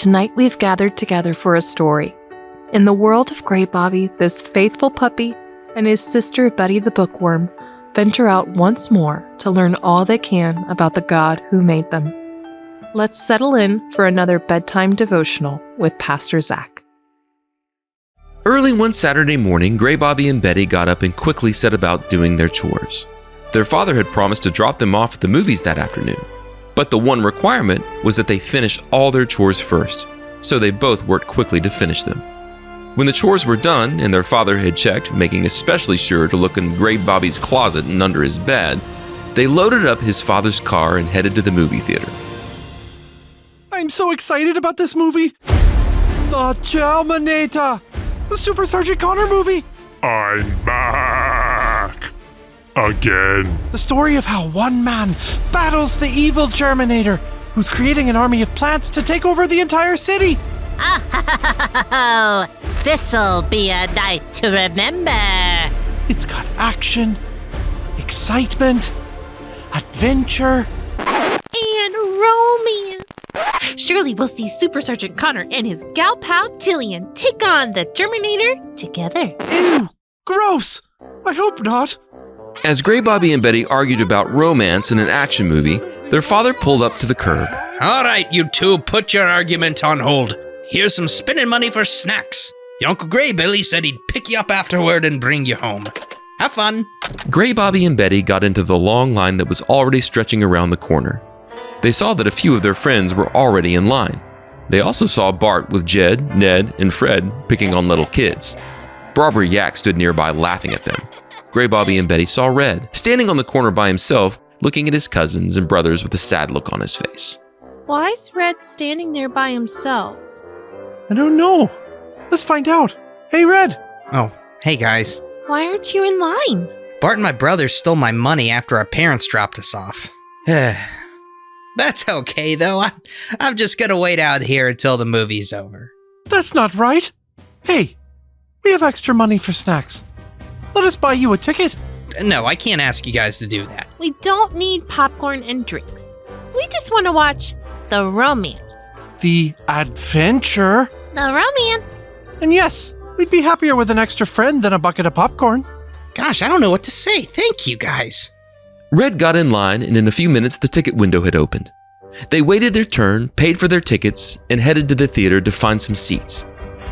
tonight we've gathered together for a story. In the world of Gray Bobby, this faithful puppy and his sister Betty the bookworm venture out once more to learn all they can about the God who made them. Let's settle in for another bedtime devotional with Pastor Zack. Early one Saturday morning, Gray Bobby and Betty got up and quickly set about doing their chores. Their father had promised to drop them off at the movies that afternoon, but the one requirement was that they finish all their chores first, so they both worked quickly to finish them. When the chores were done and their father had checked, making especially sure to look in Gray Bobby's closet and under his bed, they loaded up his father's car and headed to the movie theater. I'm so excited about this movie. The Terminator, the Super Sergeant Connor movie. I'm back again. The story of how one man battles the evil Terminator, who's creating an army of plants to take over the entire city. Oh, this'll be a night to remember. It's got action, excitement, adventure, and romance. Surely we'll see Super Sergeant Connor and his gal pal Jillian take on the Terminator together. Ew, gross. I hope not. As Gray Bobby and Betty argued about romance in an action movie, their father pulled up to the curb. All right, you two, put your argument on hold. Here's some spending money for snacks. Your Uncle Gray Billy said he'd pick you up afterward and bring you home. Have fun. Gray Bobby and Betty got into the long line that was already stretching around the corner. They saw that a few of their friends were already in line. They also saw Bart with Jed, Ned, and Fred picking on little kids. Barbara Yak stood nearby laughing at them. Gray Bobby and Betty saw Red, standing on the corner by himself, looking at his cousins and brothers with a sad look on his face. Why's Red standing there by himself? I don't know. Let's find out. Hey, Red. Oh, hey guys. Why aren't you in line? Bart and my brother stole my money after our parents dropped us off. That's okay, though. I'm just gonna wait out here until the movie's over. That's not right. Hey, we have extra money for snacks. Let us buy you a ticket. No, I can't ask you guys to do that. We don't need popcorn and drinks. We just want to watch the romance. The adventure. The romance. And yes, we'd be happier with an extra friend than a bucket of popcorn. Gosh, I don't know what to say. Thank you, guys. Red got in line, and in a few minutes the ticket window had opened. They waited their turn, paid for their tickets, and headed to the theater to find some seats.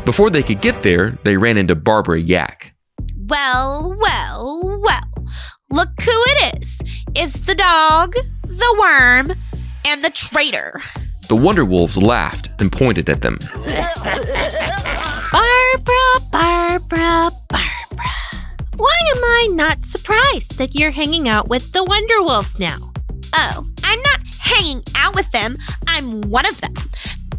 Before they could get there, they ran into Barbara Yak. Well. Look who it is. It's the dog, the worm, and the traitor. The Wonder Wolves laughed and pointed at them. Barbara. Why am I not surprised that you're hanging out with the Wonder Wolves now? Oh, I'm not hanging out with them. I'm one of them.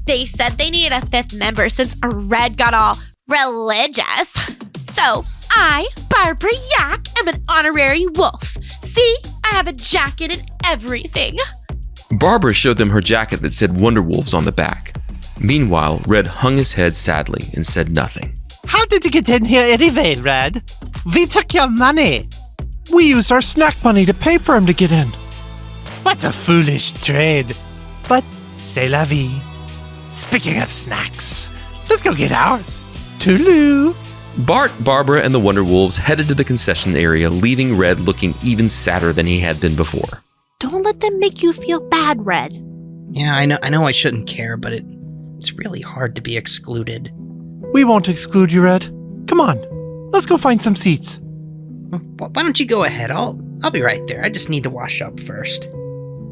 They said they needed a fifth member since Red got all religious. So I, Barbara Yak, am an honorary wolf. See, I have a jacket and everything. Barbara showed them her jacket that said Wonder Wolves on the back. Meanwhile, Red hung his head sadly and said nothing. How did you get in here anyway, Red? We took your money. We used our snack money to pay for him to get in. What a foolish trade. But c'est la vie. Speaking of snacks, let's go get ours. Toodaloo. Bart, Barbara, and the Wonder Wolves headed to the concession area, leaving Red looking even sadder than he had been before. Don't let them make you feel bad, Red. Yeah, I know I shouldn't care, but it's really hard to be excluded. We won't exclude you, Red. Come on, let's go find some seats. Why don't you go ahead? I'll be right there. I just need to wash up first.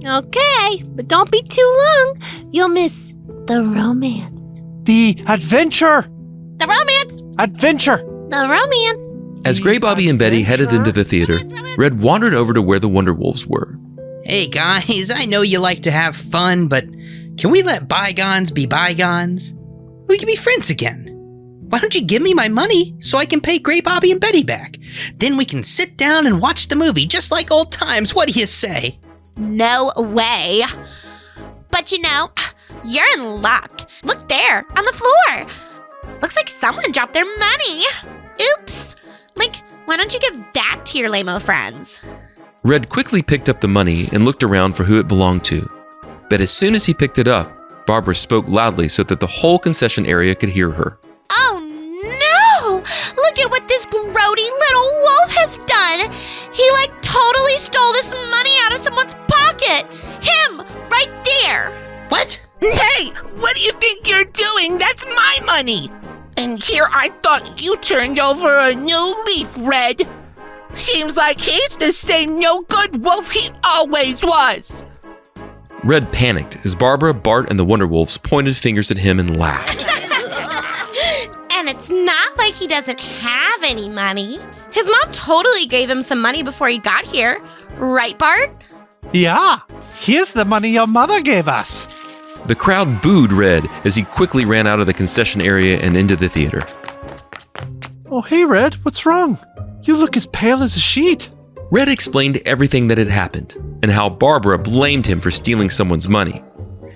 Okay, but don't be too long. You'll miss the romance. The adventure. The romance. Adventure. The romance. As Gray Bobby and Betty headed into the theater, Red wandered over to where the Wonder Wolves were. Hey guys, I know you like to have fun, but can we let bygones be bygones? We can be friends again. Why don't you give me my money so I can pay Gray Bobby and Betty back? Then we can sit down and watch the movie just like old times. What do you say? No way. But you're in luck. Look there, on the floor. Looks like someone dropped their money. Oops. Why don't you give that to your lame-o friends? Red quickly picked up the money and looked around for who it belonged to. But as soon as he picked it up, Barbara spoke loudly so that the whole concession area could hear her. Oh no! Look at what this grody little wolf has done! He totally stole this money out of someone's pocket! Him! Right there! What? Hey, what do you think you're doing? That's my money! And here I thought you turned over a new leaf, Red. Seems like he's the same no-good wolf he always was. Red panicked as Barbara, Bart, and the Wonderwolves pointed fingers at him and laughed. And it's not like he doesn't have any money. His mom totally gave him some money before he got here. Right, Bart? Yeah, here's the money your mother gave us. The crowd booed Red as he quickly ran out of the concession area and into the theater. Oh, hey, Red, what's wrong? You look as pale as a sheet. Red explained everything that had happened and how Barbara blamed him for stealing someone's money.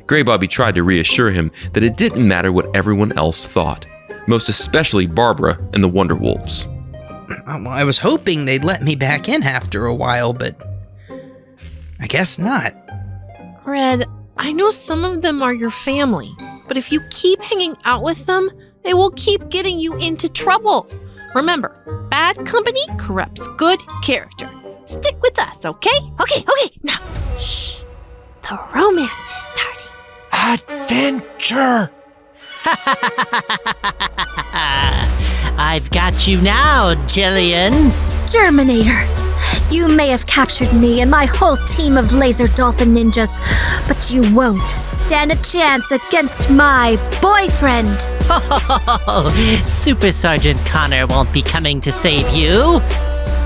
Gray Bobby tried to reassure him that it didn't matter what everyone else thought, most especially Barbara and the Wonderwolves. Well, I was hoping they'd let me back in after a while, but I guess not. Red, I know some of them are your family, but if you keep hanging out with them, they will keep getting you into trouble. Remember, bad company corrupts good character. Stick with us, okay? Okay. Now, shh. The romance is starting. Adventure! I've got you now, Jillian. Germinator, you may have captured me and my whole team of laser dolphin ninjas, but you won't stand a chance against my boyfriend. Super Sergeant Connor won't be coming to save you.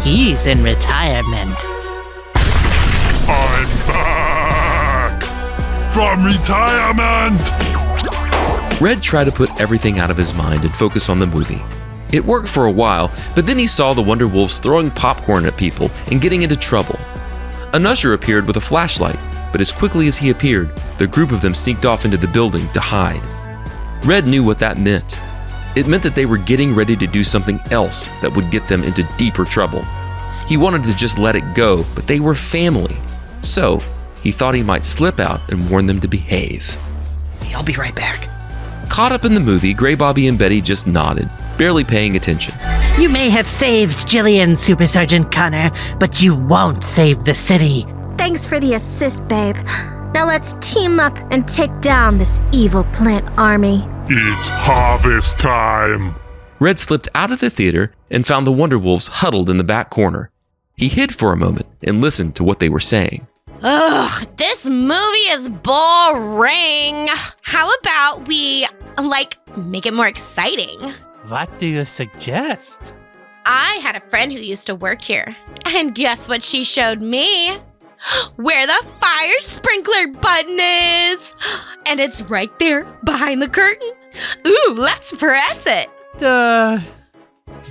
He's in retirement. I'm back from retirement. Red tried to put everything out of his mind and focus on the movie. It worked for a while, but then he saw the Wonderwolves throwing popcorn at people and getting into trouble. An usher appeared with a flashlight, but as quickly as he appeared, the group of them sneaked off into the building to hide. Red knew what that meant. It meant that they were getting ready to do something else that would get them into deeper trouble. He wanted to just let it go, but they were family. So, he thought he might slip out and warn them to behave. Hey, I'll be right back. Caught up in the movie, Gray Bobby and Betty just nodded, barely paying attention. You may have saved Jillian, Super Sergeant Connor, but you won't save the city. Thanks for the assist, babe. Now let's team up and take down this evil plant army. It's harvest time. Red slipped out of the theater and found the Wonderwolves huddled in the back corner. He hid for a moment and listened to what they were saying. Ugh, this movie is boring. How about we, make it more exciting? What do you suggest? I had a friend who used to work here, and guess what she showed me? Where the fire sprinkler button is! And it's right there behind the curtain. Ooh, let's press it.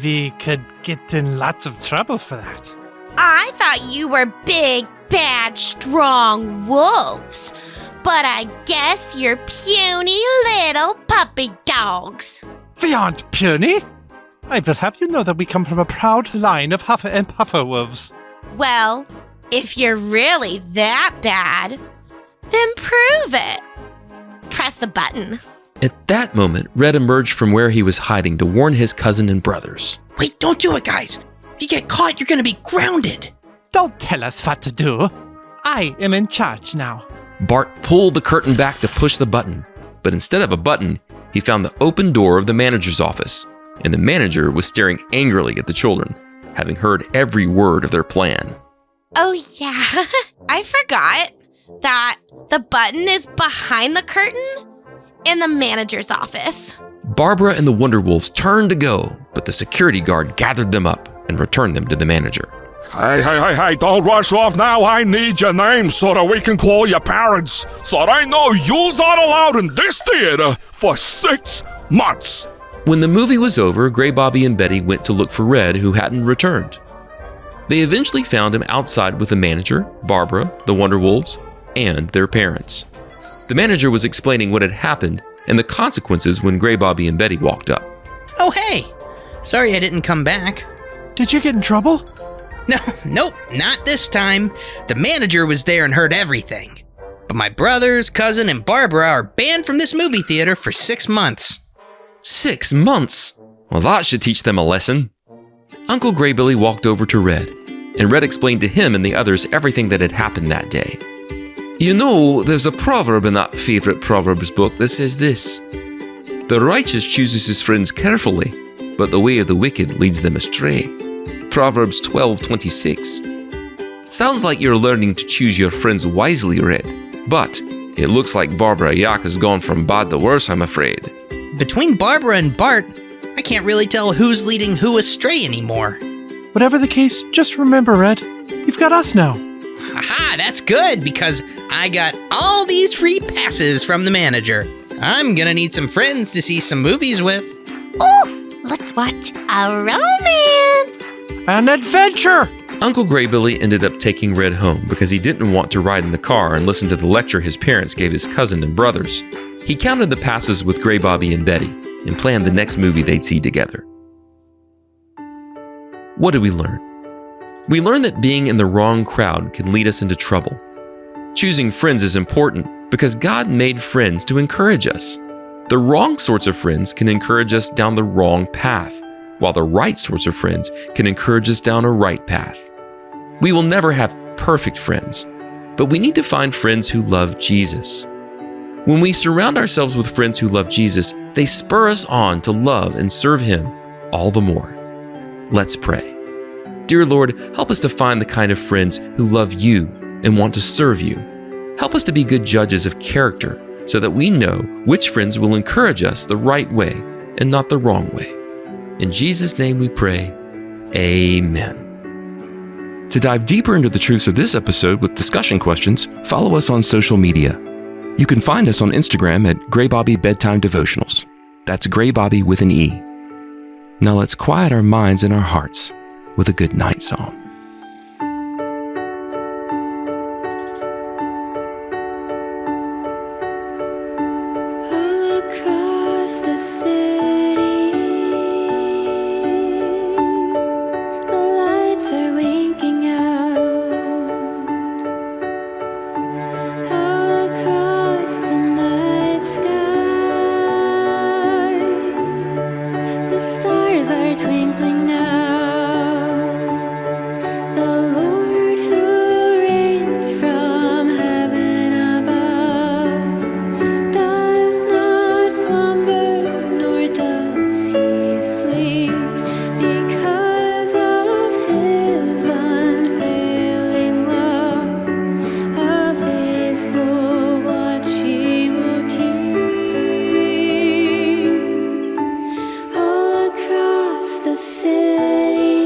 We could get in lots of trouble for that. I thought you were big, bad, strong wolves, but I guess you're puny little puppy dogs. We aren't puny. I will have you know that we come from a proud line of Huffer and Puffer wolves. Well, if you're really that bad, then prove it. Press the button. At that moment, Red emerged from where he was hiding to warn his cousin and brothers. Wait, don't do it, guys. If you get caught, you're gonna be grounded. Don't tell us what to do. I am in charge now. Bart pulled the curtain back to push the button, but instead of a button, he found the open door of the manager's office, and the manager was staring angrily at the children, having heard every word of their plan. Oh yeah, I forgot that the button is behind the curtain in the manager's office. Barbara and the Wonderwolves turned to go, but the security guard gathered them up and returned them to the manager. Hey, don't rush off now. I need your name so that we can call your parents. So they know you're not allowed in this theater for 6 months. When the movie was over, Gray Bobby and Betty went to look for Red, who hadn't returned. They eventually found him outside with the manager, Barbara, the Wonderwolves, and their parents. The manager was explaining what had happened and the consequences when Gray Bobby and Betty walked up. Oh, hey. Sorry I didn't come back. Did you get in trouble? Nope, not this time. The manager was there and heard everything. But my brothers, cousin, and Barbara are banned from this movie theater for 6 months. 6 months? Well, that should teach them a lesson. Uncle Graybilly walked over to Red, and Red explained to him and the others everything that had happened that day. You know, there's a proverb in that favorite Proverbs book that says this: "The righteous chooses his friends carefully, but the way of the wicked leads them astray." Proverbs 12:26. Sounds like you're learning to choose your friends wisely, Red. But it looks like Barbara Yak has gone from bad to worse, I'm afraid. Between Barbara and Bart, I can't really tell who's leading who astray anymore. Whatever the case, just remember, Red, you've got us now. Haha, that's good, because I got all these free passes from the manager. I'm gonna need some friends to see some movies with. Oh, let's watch a romance. An adventure! Uncle Graybilly ended up taking Red home because he didn't want to ride in the car and listen to the lecture his parents gave his cousin and brothers. He counted the passes with Gray Bobby and Betty and planned the next movie they'd see together. What did we learn? We learned that being in the wrong crowd can lead us into trouble. Choosing friends is important because God made friends to encourage us. The wrong sorts of friends can encourage us down the wrong path, while the right sorts of friends can encourage us down a right path. We will never have perfect friends, but we need to find friends who love Jesus. When we surround ourselves with friends who love Jesus, they spur us on to love and serve Him all the more. Let's pray. Dear Lord, help us to find the kind of friends who love You and want to serve You. Help us to be good judges of character so that we know which friends will encourage us the right way and not the wrong way. In Jesus' name we pray, Amen. To dive deeper into the truths of this episode with discussion questions, follow us on social media. You can find us on Instagram at Gray Bobby Bedtime Devotionals. That's Gray Bobby with an E. Now let's quiet our minds and our hearts with a good night song. All across the city, the lights are winking out. All across the night sky, the stars are twinkling now. The Lord who reigns from heaven above does not slumber, nor does He sleep. Because of His unfailing love, a faithful watch He will keep. All across the city,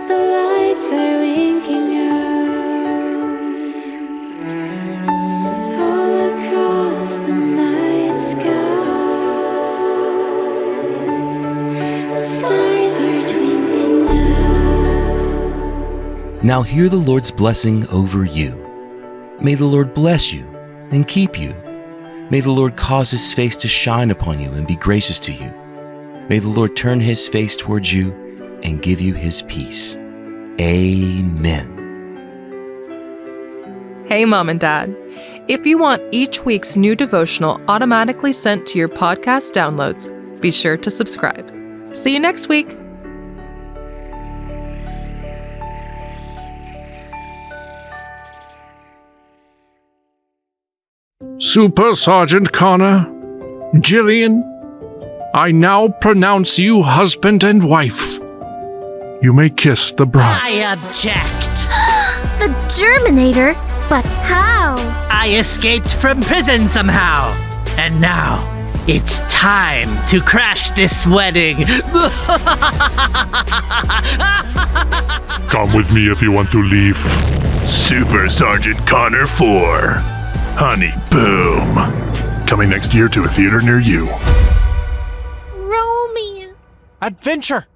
the lights are winking out. All across the night sky, the stars are twinkling now. Now hear the Lord's blessing over you. May the Lord bless you and keep you. May the Lord cause His face to shine upon you and be gracious to you. May the Lord turn His face towards you and give you His peace. Amen. Hey, Mom and Dad. If you want each week's new devotional automatically sent to your podcast downloads, be sure to subscribe. See you next week. Super Sergeant Connor, Jillian, I now pronounce you husband and wife. You may kiss the bride. I object. The Germinator? But how? I escaped from prison somehow. And now, it's time to crash this wedding. Come with me if you want to leave. Super Sergeant Connor 4. Honey Boom. Coming next year to a theater near you. Romance. Adventure!